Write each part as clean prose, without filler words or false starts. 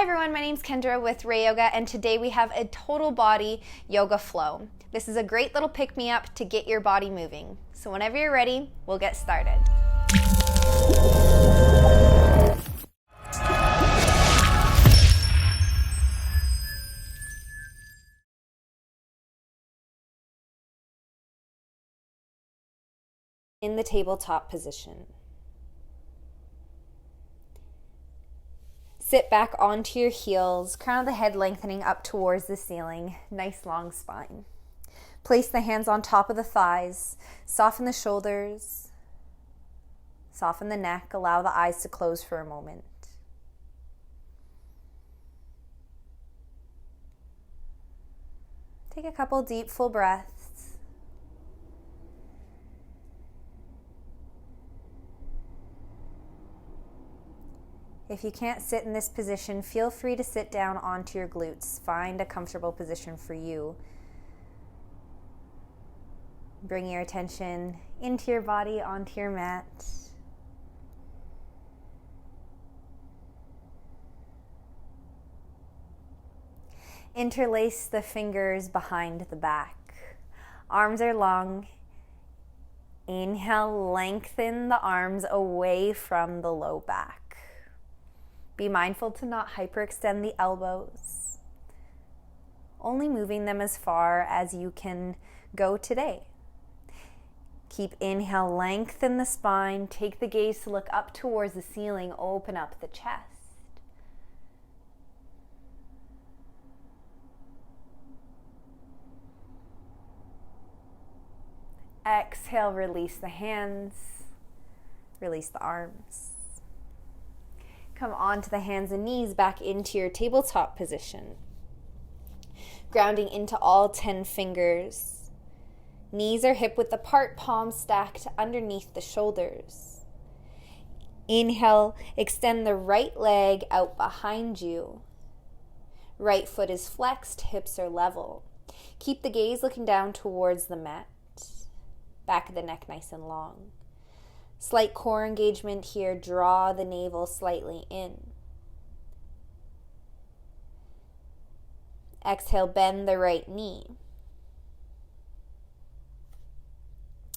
everyone, my name's Kendra with Ray Yoga, and today we have a total body yoga flow. This is a great little pick-me-up to get your body moving. So whenever you're ready, we'll get started. In the tabletop position. Sit back onto your heels, crown of the head lengthening up towards the ceiling, nice long spine. Place the hands on top of the thighs, soften the shoulders, soften the neck, allow the eyes to close for a moment. Take a couple deep, full breaths. If you can't sit in this position, feel free to sit down onto your glutes. Find a comfortable position for you. Bring your attention into your body, onto your mat. Interlace the fingers behind the back. Arms are long. Inhale, lengthen the arms away from the low back. Be mindful to not hyperextend the elbows, only moving them as far as you can go today. Keep inhale, lengthen the spine, take the gaze to look up towards the ceiling, open up the chest. Exhale, release the hands, release the arms. Come onto the hands and knees back into your tabletop position. Grounding into all 10 fingers. Knees are hip width apart, palms stacked underneath the shoulders. Inhale, extend the right leg out behind you. Right foot is flexed, hips are level. Keep the gaze looking down towards the mat. Back of the neck nice and long. Slight core engagement here, draw the navel slightly in. Exhale, bend the right knee.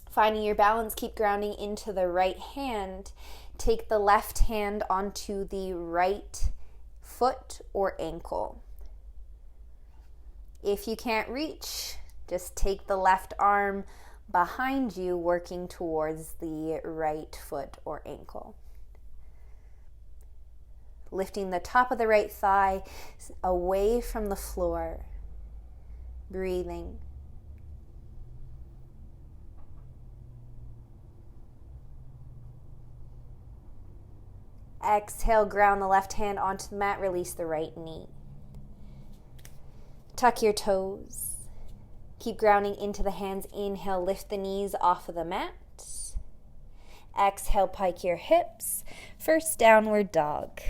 Finding your balance, keep grounding into the right hand. Take the left hand onto the right foot or ankle. If you can't reach, just take the left arm behind you, working towards the right foot or ankle. Lifting the top of the right thigh away from the floor. Breathing. Exhale, ground the left hand onto the mat, release the right knee. Tuck your toes. Keep grounding into the hands. Inhale, lift the knees off of the mat. Exhale, pike your hips. First downward dog.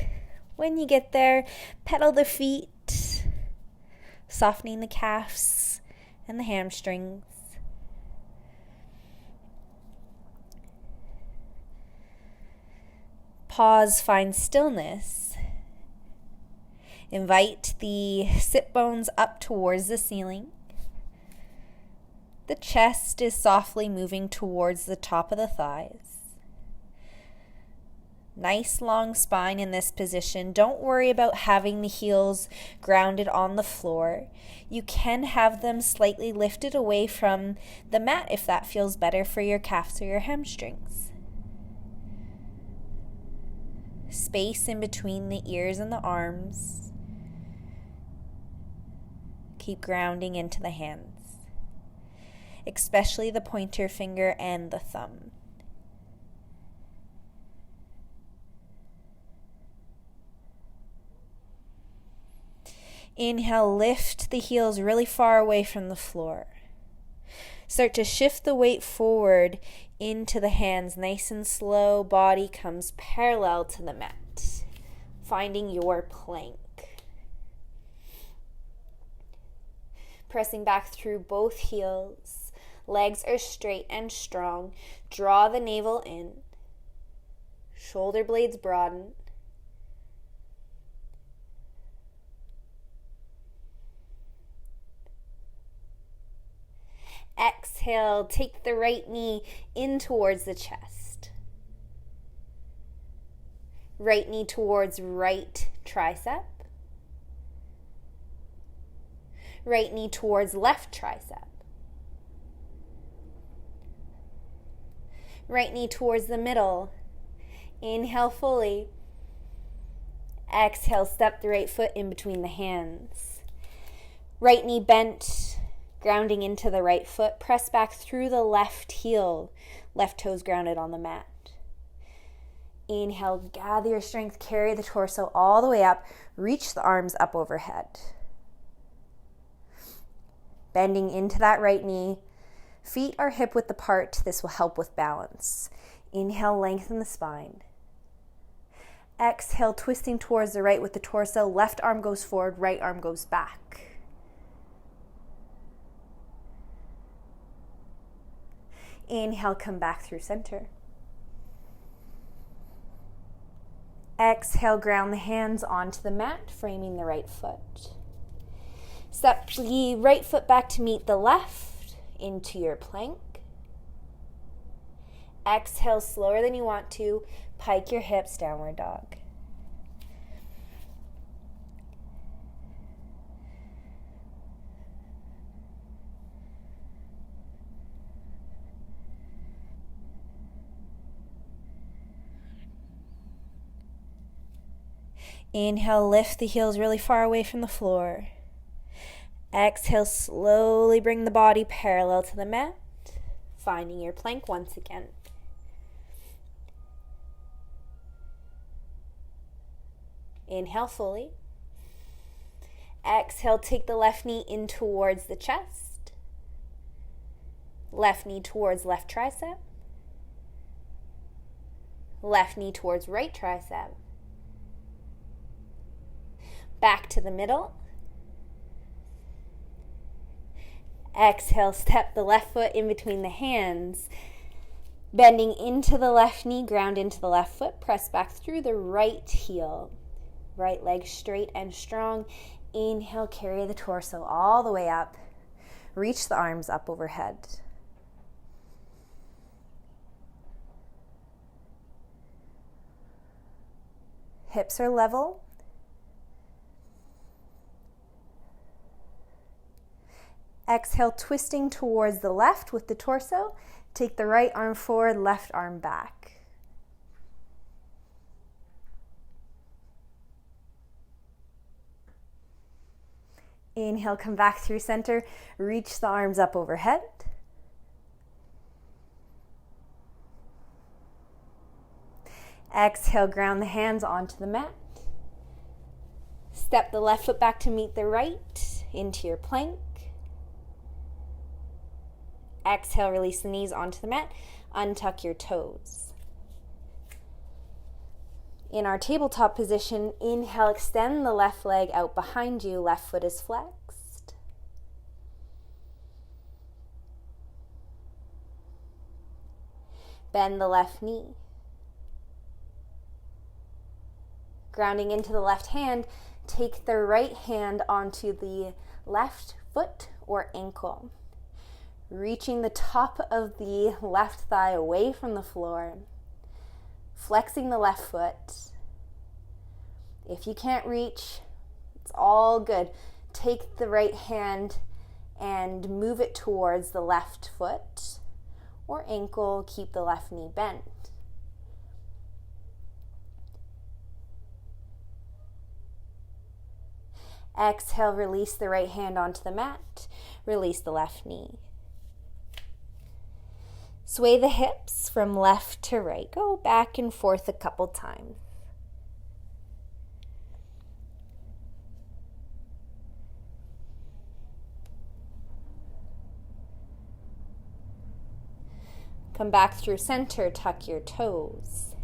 When you get there, pedal the feet, softening the calves and the hamstrings. Pause, find stillness. Invite the sit bones up towards the ceiling. The chest is softly moving towards the top of the thighs. Nice long spine in this position. Don't worry about having the heels grounded on the floor. You can have them slightly lifted away from the mat if that feels better for your calves or your hamstrings. Space in between the ears and the arms. Keep grounding into the hands, especially the pointer finger and the thumb. Inhale, lift the heels really far away from the floor. Start to shift the weight forward into the hands. Nice and slow, body comes parallel to the mat. Finding your plank. Pressing back through both heels. Legs are straight and strong. Draw the navel in. Shoulder blades broaden. Exhale, take the right knee in towards the chest. Right knee towards right tricep. Right knee towards left tricep. Right knee towards the middle. Inhale fully. Exhale, step the right foot in between the hands. Right knee bent, grounding into the right foot. Press back through the left heel. Left toes grounded on the mat. Inhale, gather your strength, carry the torso all the way up. Reach the arms up overhead. Bending into that right knee. Feet are hip width apart. This will help with balance. Inhale, lengthen the spine. Exhale, twisting towards the right with the torso. Left arm goes forward, right arm goes back. Inhale, come back through center. Exhale, ground the hands onto the mat, framing the right foot. Step the right foot back to meet the left into your plank. Exhale, slower than you want to. Pike your hips, downward dog. Inhale, lift the heels really far away from the floor. Exhale, slowly bring the body parallel to the mat, finding your plank once again. Inhale fully. Exhale, take the left knee in towards the chest. Left knee towards left tricep. Left knee towards right tricep. Back to the middle. Exhale, step the left foot in between the hands. Bending into the left knee, ground into the left foot. Press back through the right heel. Right leg straight and strong. Inhale, carry the torso all the way up. Reach the arms up overhead. Hips are level. Exhale, twisting towards the left with the torso. Take the right arm forward, left arm back. Inhale, come back through center. Reach the arms up overhead. Exhale, ground the hands onto the mat. Step the left foot back to meet the right into your plank. Exhale, release the knees onto the mat. Untuck your toes. In our tabletop position, inhale, extend the left leg out behind you. Left foot is flexed. Bend the left knee. Grounding into the left hand, take the right hand onto the left foot or ankle. Reaching the top of the left thigh away from the floor. Flexing the left foot. If you can't reach, it's all good. Take the right hand and move it towards the left foot or ankle. Keep the left knee bent. Exhale, release the right hand onto the mat. Release the left knee. Sway the hips from left to right. Go back and forth a couple times. Come back through center, tuck your toes.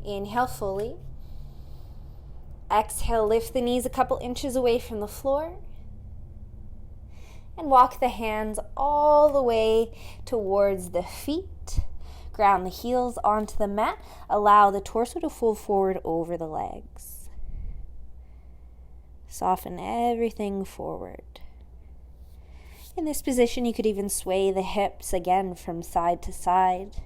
Inhale fully. Exhale, lift the knees a couple inches away from the floor. And walk the hands all the way towards the feet. Ground the heels onto the mat. Allow the torso to fold forward over the legs. Soften everything forward. In this position, you could even sway the hips again from side to side.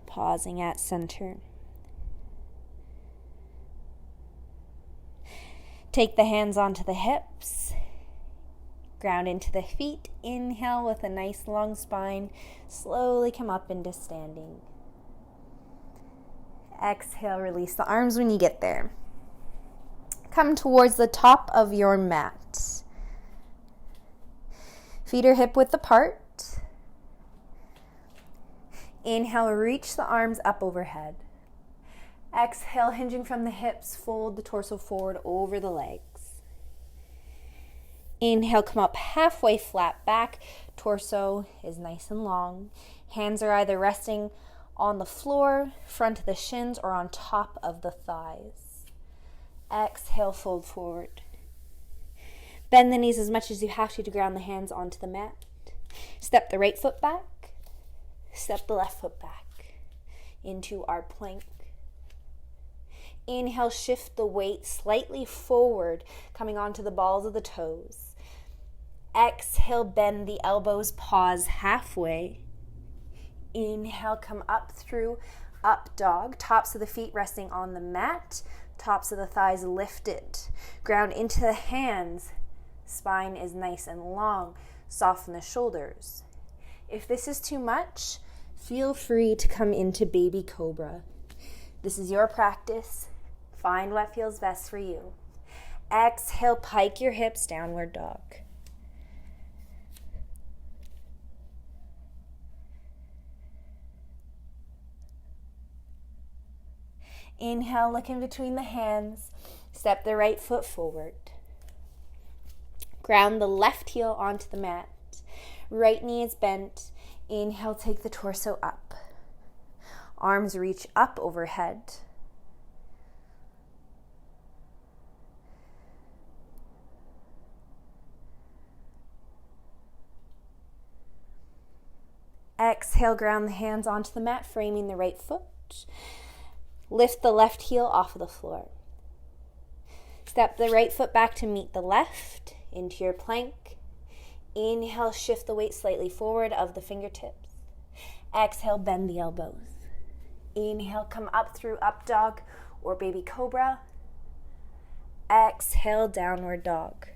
Pausing at center. Take the hands onto the hips. Ground into the feet. Inhale with a nice long spine. Slowly come up into standing. Exhale, release the arms when you get there. Come towards the top of your mat. Feet are hip width apart. Inhale, reach the arms up overhead. Exhale, hinging from the hips, fold the torso forward over the legs. Inhale, come up halfway flat back. Torso is nice and long. Hands are either resting on the floor, front of the shins, or on top of the thighs. Exhale, fold forward. Bend the knees as much as you have to ground the hands onto the mat. Step the right foot back. Step the left foot back into our plank. Inhale, shift the weight slightly forward, coming onto the balls of the toes. Exhale, bend the elbows, pause halfway. Inhale, come up through up dog, tops of the feet resting on the mat, tops of the thighs lifted. Ground into the hands, spine is nice and long, soften the shoulders. If this is too much, feel free to come into baby cobra. This is your practice. Find what feels best for you. Exhale, pike your hips, downward dog. Inhale, look in between the hands. Step the right foot forward. Ground the left heel onto the mat. Right knee is bent. Inhale, take the torso up. Arms reach up overhead. Exhale, ground the hands onto the mat, framing the right foot. Lift the left heel off of the floor. Step the right foot back to meet the left into your plank. Inhale, shift the weight slightly forward of the fingertips. Exhale, bend the elbows. Inhale, come up through up dog or baby cobra. Exhale, downward dog.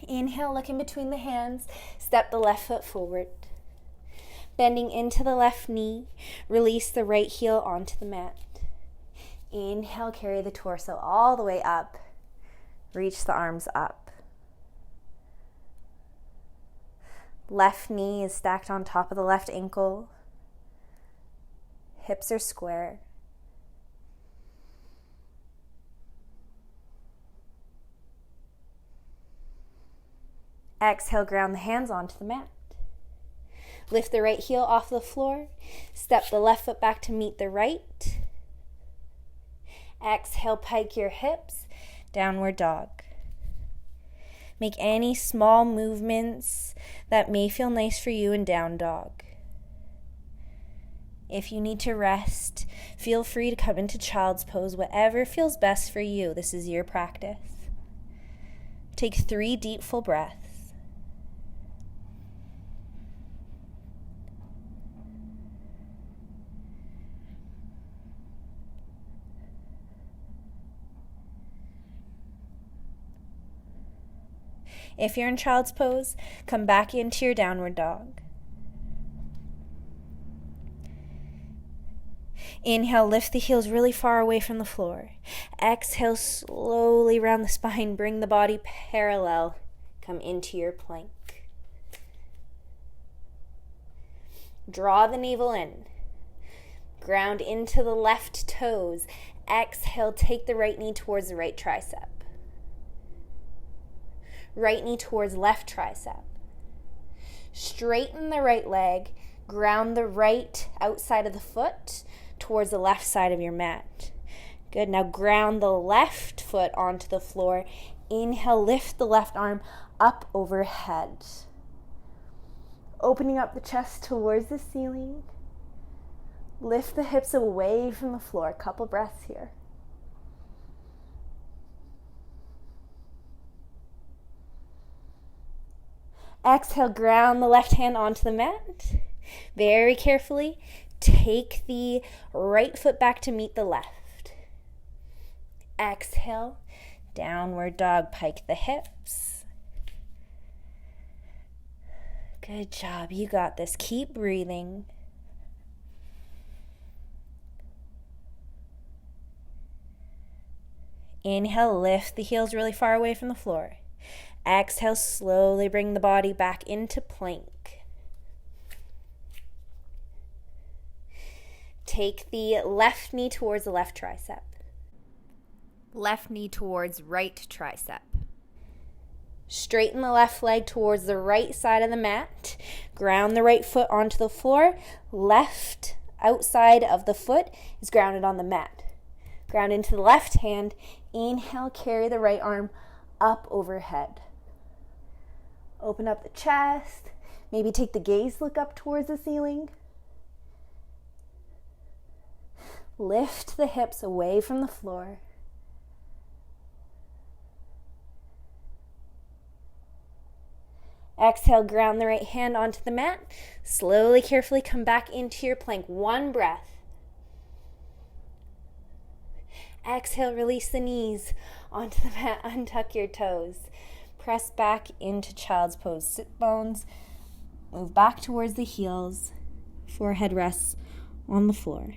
Inhale, look in between the hands. Step the left foot forward. Bending into the left knee. Release the right heel onto the mat. Inhale, carry the torso all the way up. Reach the arms up. Left knee is stacked on top of the left ankle. Hips are square. Exhale, ground the hands onto the mat. Lift the right heel off the floor. Step the left foot back to meet the right. Exhale, pike your hips, downward dog. Make any small movements that may feel nice for you in down dog. If you need to rest, feel free to come into child's pose, whatever feels best for you. This is your practice. Take 3 deep, full breaths. If you're in child's pose, come back into your downward dog. Inhale, lift the heels really far away from the floor. Exhale, slowly round the spine, bring the body parallel. Come into your plank. Draw the navel in. Ground into the left toes. Exhale, take the right knee towards the right tricep. Right knee towards left tricep. Straighten the right leg. Ground the right outside of the foot towards the left side of your mat. Good. Now ground the left foot onto the floor. Inhale, lift the left arm up overhead. Opening up the chest towards the ceiling. Lift the hips away from the floor. Couple breaths here. Exhale, ground the left hand onto the mat. Very carefully, take the right foot back to meet the left. Exhale, downward dog, pike the hips. Good job, you got this. Keep breathing. Inhale, lift the heels really far away from the floor. Exhale, slowly bring the body back into plank. Take the left knee towards the left tricep. Left knee towards right tricep. Straighten the left leg towards the right side of the mat. Ground the right foot onto the floor. Left outside of the foot is grounded on the mat. Ground into the left hand. Inhale, carry the right arm up overhead. Open up the chest. Maybe take the gaze, look up towards the ceiling. Lift the hips away from the floor. Exhale, ground the right hand onto the mat. Slowly, carefully come back into your plank. One breath. Exhale, release the knees onto the mat. Untuck your toes. Press back into child's pose. Sit bones. Move back towards the heels. Forehead rests on the floor.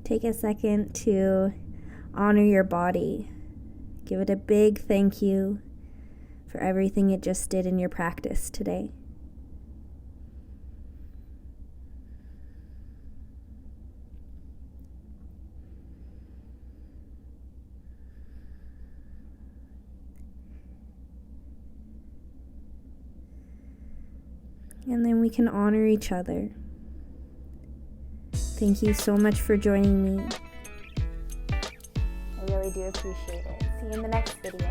Take a second to honor your body. Give it a big thank you for everything it just did in your practice today. And then we can honor each other. Thank you so much for joining me. I really do appreciate it. See you in the next video.